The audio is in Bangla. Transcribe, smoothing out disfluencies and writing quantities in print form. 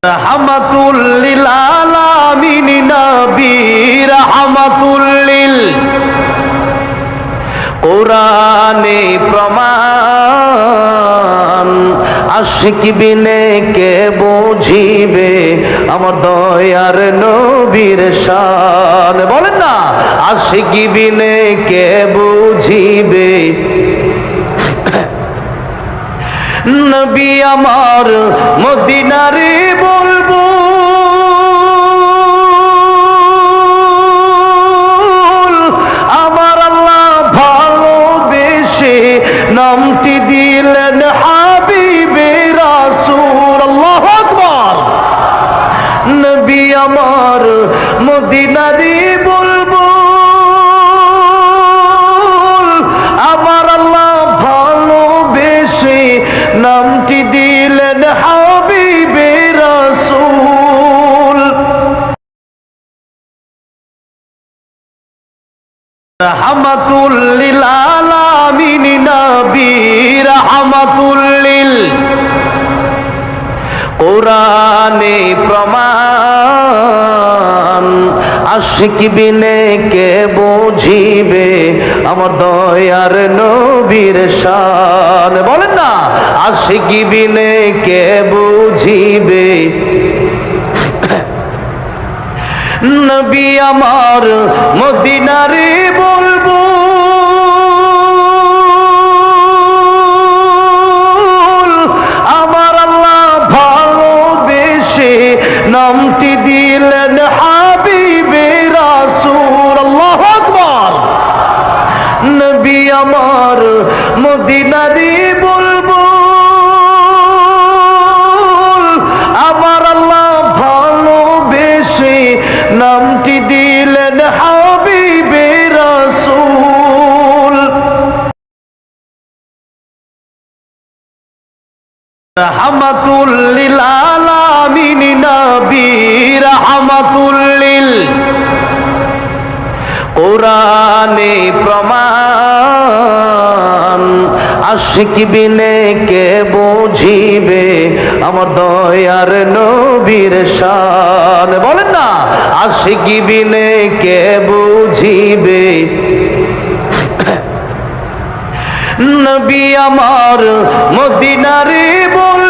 রাহমাতুল লিল আলামিন নবী রাহমাতুল লিল কোরআনে প্রমাণ আশিক বিনে কে বুঝিবে আমার দয়ার নবীর শান। বলেন না, আশিক বিনে কে বুঝিবে নবী আমার মদিনারে বলবো আমার আল্লাহ ভালোবেসে নামটি দিলেন হাবিবে রাসূল। আল্লাহু আকবার। নবী আমার মদিনারে বলবো আমার আল্লাহ ভালোবেসে নামটি দিলেন হাবিবে রাসূল। রাহমাতুল লিল আলামিন নবী রাহমাতুল লিল কোরআনে প্রমাণ আশিক বিনে কে বুঝিবে আমার দয়ার নবীর শান। বলেন না, আশিক বিনে কে বুঝিবে নবী আমার মদিনারে বলবো আমার আল্লাহ ভালোবেসে নামটি দিলেন হাবিবে রাসূল। আল্লাহু আকবার। নবী আমার মদিনারে বলবো আমার আল্লাহ ভালোবেসে নামটি দিলেন হাবিবে রাসূল। রাহমাতুল লিল আলামিন নবী রাহমাতুল লিল কোরআনে প্রমাণ আশিক বিনে কে বুঝিবে আমার দয়ার নবীর শান। বলেন না, আশিক বিনে কে বুঝিবে নবী আমার মদিনারে বল